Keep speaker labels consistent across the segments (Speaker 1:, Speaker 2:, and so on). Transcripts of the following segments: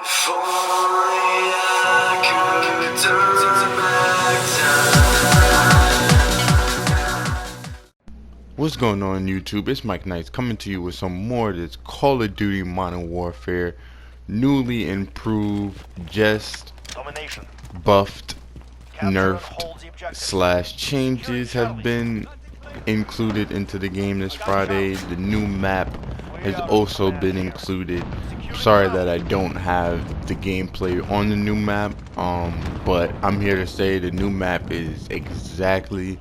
Speaker 1: If only I could turn back time.
Speaker 2: What's going on YouTube? It's Mike Knights coming to you with some more of this Call of Duty Modern Warfare newly improved, just buffed, nerfed slash changes have been included into the game this Friday. The new map has also been included. Sorry that I don't have the gameplay on the new map, but I'm here to say the new map is exactly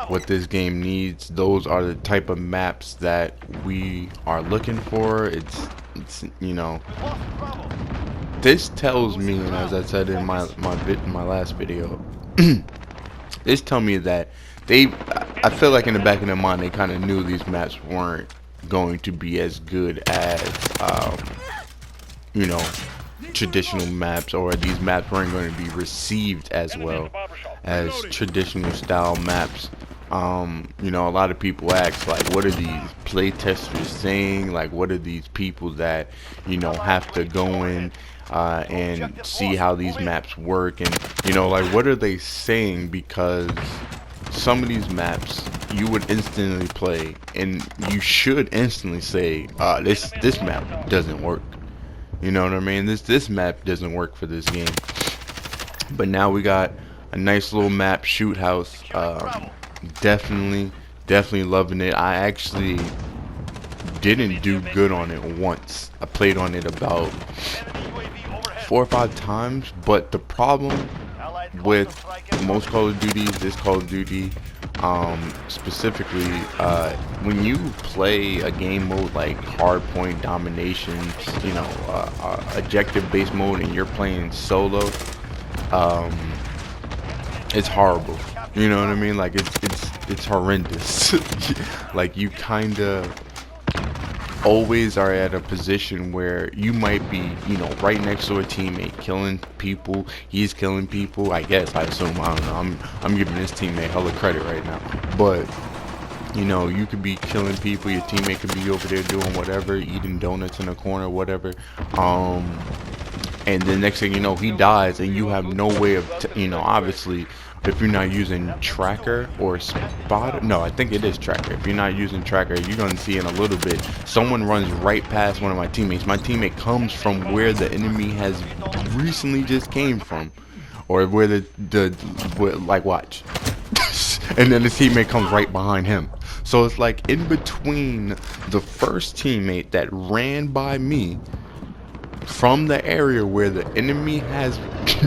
Speaker 2: what this game needs. Those are the type of maps that we are looking for. It's this tells me, and as I said in my last video, this tell me that I feel like in the back of their mind they kind of knew these maps weren't going to be as good as you know, traditional maps, or these maps weren't going to be received as well as traditional style maps. A lot of people ask, like, what are these playtesters saying? Like, what are these people that, have to go in and see how these maps work? And, like, what are they saying? Because some of these maps you would instantly play, and you should instantly say, this map doesn't work. You know what I mean? This map doesn't work for this game. But now we got a nice little map, shoot house. Definitely loving it. I actually didn't do good on it once. I played on it about 4 or 5 times, but the problem with most Call of Duties, this Call of Duty specifically, when you play a game mode like hardpoint dominations, objective based mode, and you're playing solo, it's horrible. You know what I mean? Like it's horrendous. Like, you kind of always are at a position where you might be, right next to a teammate killing people. He's killing people, I guess. I assume. I don't know. I'm giving this teammate hella credit right now. But you could be killing people. Your teammate could be over there doing whatever, eating donuts in a corner, whatever. And the next thing you know, he dies, and you have no way of, obviously, if you're not using tracker or spot, no, I think it is tracker. If you're not using tracker, you're gonna see in a little bit, someone runs right past one of my teammates. My teammate comes from where the enemy has recently just came from, or where like, watch, and then the teammate comes right behind him. So it's like in between the first teammate that ran by me from the area where the enemy has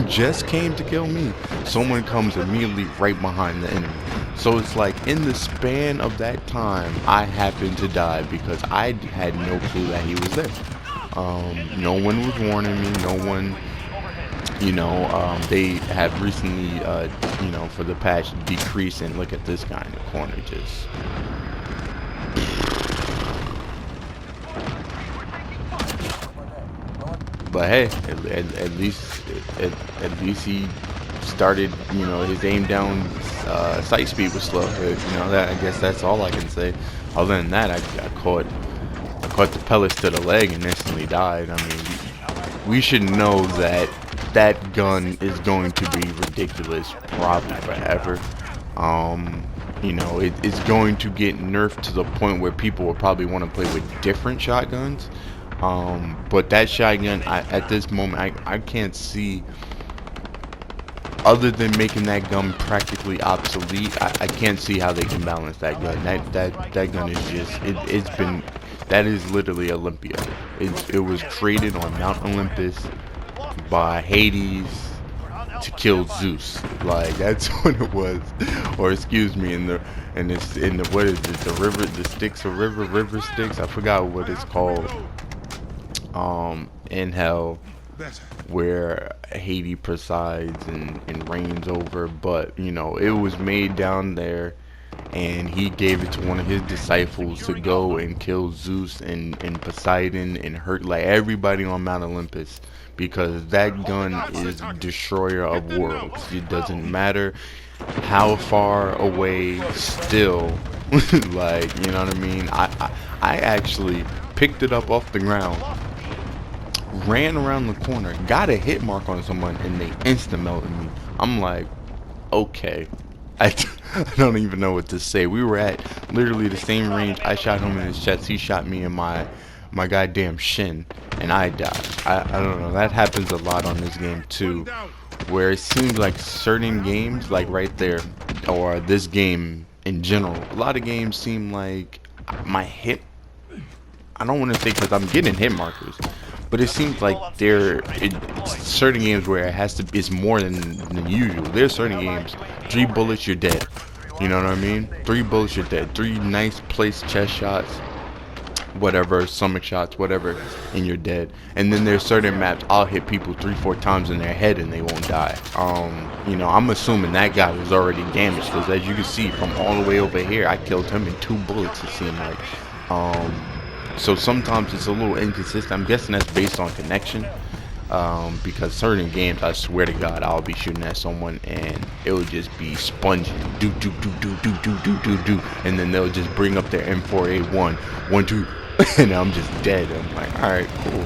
Speaker 2: just came to kill me, someone comes immediately right behind the enemy. So it's like in the span of that time, I happened to die because I had no clue that he was there. No one was warning me. No one, they have recently, for the patch, decreased. And look at this guy in the corner, just. But hey, at least he started. His aim down sight speed was slow. That, I guess that's all I can say. Other than that, I caught the pellets to the leg and instantly died. I mean, we should know that that gun is going to be ridiculous, probably forever. It's going to get nerfed to the point where people will probably want to play with different shotguns. But that shotgun, at this moment, I can't see, other than making that gun practically obsolete, I can't see how they can balance that gun. That gun is just, that is literally Olympia. It was created on Mount Olympus by Hades to kill Zeus. Like, that's what it was. Or excuse me, in the what is it, the Styx, or river Styx, I forgot what it's called. In hell, where Hades presides and reigns over. But it was made down there, and he gave it to one of his disciples to go and kill Zeus and Poseidon and hurt, like, everybody on Mount Olympus, because that gun is destroyer of worlds. It doesn't matter how far away, still. Like, you know what I mean? I actually picked it up off the ground ran around the corner, got a hit mark on someone, and they insta melted me. I'm like, okay. I, I don't even know what to say. We were at literally the same range. I shot him in his chest. He shot me in my goddamn shin, and I died. I don't know. That happens a lot on this game too, where it seems like certain games, like right there, or this game in general, a lot of games seem like my hit. I don't want to say because I'm getting hit markers, but it seems like certain games where it has to it's more than usual. There's certain games, 3 bullets you're dead. You know what I mean? 3 bullets you're dead. 3 nice placed chest shots, whatever, stomach shots, whatever, and you're dead. And then there's certain maps I'll hit people 3-4 times in their head and they won't die. You know, I'm assuming that guy was already damaged because as you can see from all the way over here, I killed him in 2 bullets. It seemed like. So sometimes it's a little inconsistent. I'm guessing that's based on connection. Because certain games, I swear to God, I'll be shooting at someone and it will just be sponging, do do do do do do do do do, and then they'll just bring up their M4A1, 1 2, and I'm just dead. I'm like, all right, cool.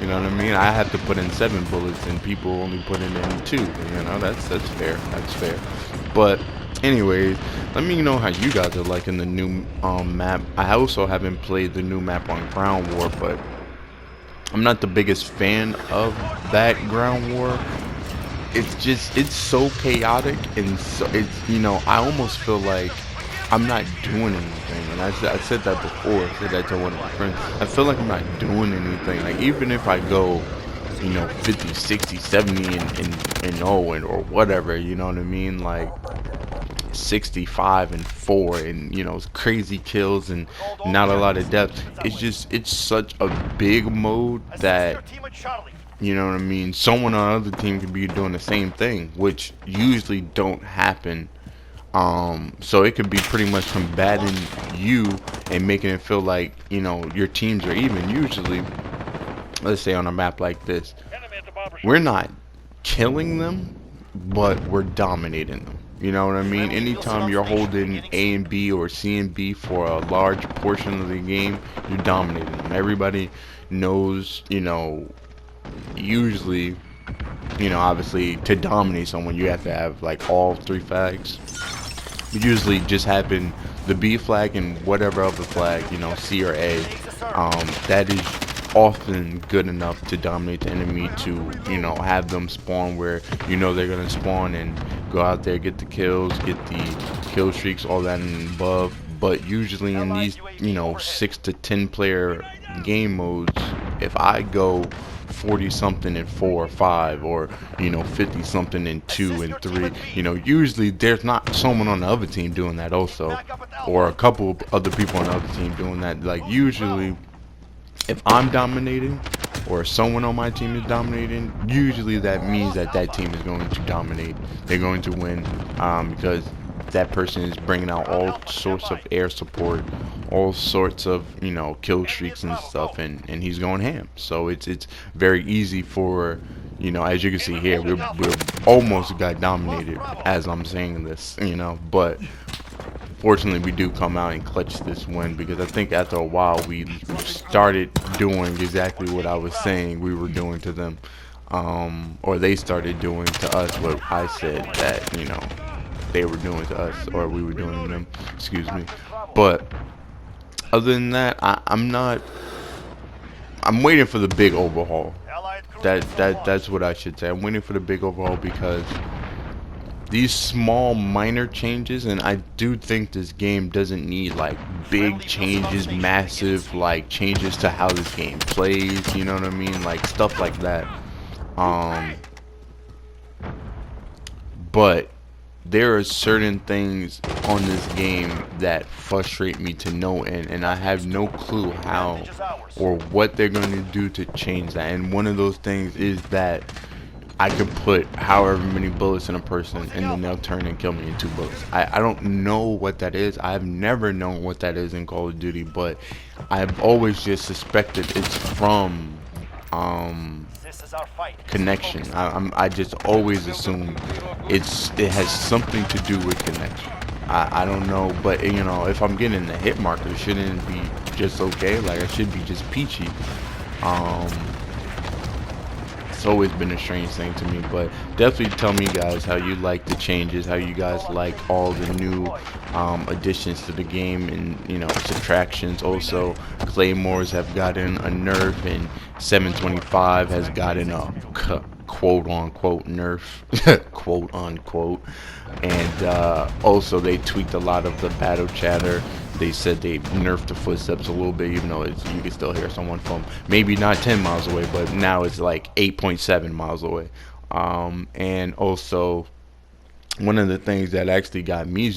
Speaker 2: You know what I mean? I have to put in 7 bullets and people only put in 2. You know, that's fair. That's fair. But anyways, let me know how you guys are liking the new map. I also haven't played the new map on Ground War, but I'm not the biggest fan of that Ground War. It's so chaotic, and so it's, you know, I almost feel like I'm not doing anything. And I said that before. I said that to one of my friends. I feel like I'm not doing anything. Like even if I go, you know, 50, 60, 70 and 0 and or whatever, you know what I mean? Like 65 and 4 and, you know, crazy kills and not a lot of depth. It's such a big mode that, you know what I mean, someone on the other team could be doing the same thing, which usually don't happen. So it could be pretty much combating you and making it feel like, you know, your teams are even. Usually, let's say on a map like this, we're not killing them, but we're dominating them. You know what I mean? Anytime you're holding A and B or C and B for a large portion of the game, you're dominating them. Everybody knows, you know, usually, you know, obviously to dominate someone, you have to have like all 3 flags. Usually just having the B flag and whatever other flag, you know, C or A, that is often good enough to dominate the enemy, to, you know, have them spawn where you know they're gonna spawn and go out there, get the kills, get the kill streaks, all that and above. But usually in these, you know, 6 to 10 player game modes, if I go 40 something in 4 or 5, or, you know, 50 something in 2 and 3, you know, usually there's not someone on the other team doing that also, or a couple of other people on the other team doing that. Like usually if I'm dominating or someone on my team is dominating, usually that means that that team is going to dominate. They're going to win, because that person is bringing out all sorts of air support, all sorts of, you know, kill streaks and stuff, and he's going ham. So it's very easy for, you know, as you can see here, we're almost got dominated as I'm saying this, you know, but fortunately we do come out and clutch this win, because I think after a while we started doing exactly what I was saying we were doing to them, or they started doing to us what I said that, you know, they were doing to us, or we were doing to them, excuse me. But other than that, I'm waiting for the big overhaul. That's what I should say. I'm waiting for the big overhaul, because these small minor changes, and I do think this game doesn't need like big changes, massive like changes to how this game plays, you know what I mean, like stuff like that. But there are certain things on this game that frustrate me to no end, and I have no clue how or what they're going to do to change that. And one of those things is that I could put however many bullets in a person and then they'll turn and kill me in 2 bullets. I don't know what that is. I've never known what that is in Call of Duty, but I've always just suspected it's from connection. I just always assume it has something to do with connection. I don't know, but you know, if I'm getting the hit marker, shouldn't it be just okay? Like, I should be just peachy. It's always been a strange thing to me. But definitely tell me, guys, how you like the changes, how you guys like all the new additions to the game, and subtractions. Also, claymores have gotten a nerf, and 725 has gotten a quote unquote nerf, quote unquote. And also they tweaked a lot of the battle chatter. They said they nerfed the footsteps a little bit, even though you can still hear someone from maybe not 10 miles away, but now it's like 8.7 miles away. And also, one of the things that actually got me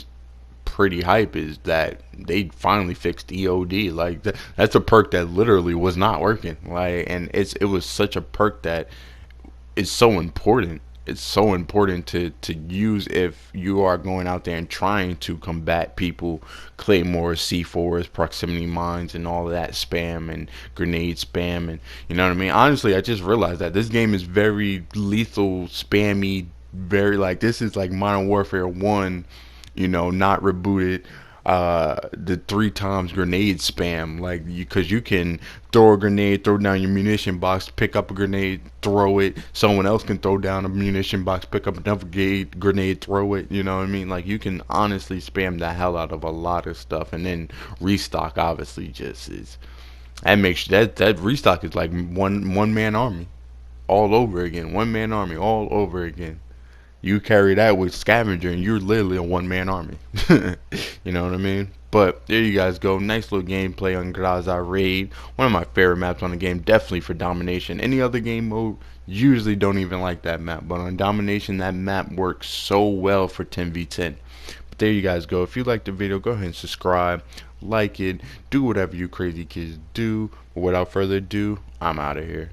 Speaker 2: pretty hype is that they finally fixed EOD. Like that's a perk that literally was not working. Like, and it was such a perk that is so important. It's so important to use if you are going out there and trying to combat people, claymores, C4s, proximity mines, and all of that spam and grenade spam, and you know what I mean. Honestly, I just realized that this game is very lethal, spammy, very like this is like Modern Warfare 1, not rebooted. The 3 times grenade spam, like because you can throw a grenade, throw down your munition box, pick up a grenade, throw it. Someone else can throw down a munition box, pick up another grenade, throw it. You know what I mean? Like you can honestly spam the hell out of a lot of stuff, and then restock obviously just is that makes that restock is like one man army all over again, 1 man army all over again. You carry that with scavenger and you're literally a 1 man army. You know what I mean? But there you guys go. Nice little gameplay on Graza Raid. One of my favorite maps on the game, definitely for domination. Any other game mode, usually don't even like that map. But on domination, that map works so well for 10v10. But there you guys go. If you liked the video, go ahead and subscribe, like it, do whatever you crazy kids do. But without further ado, I'm out of here.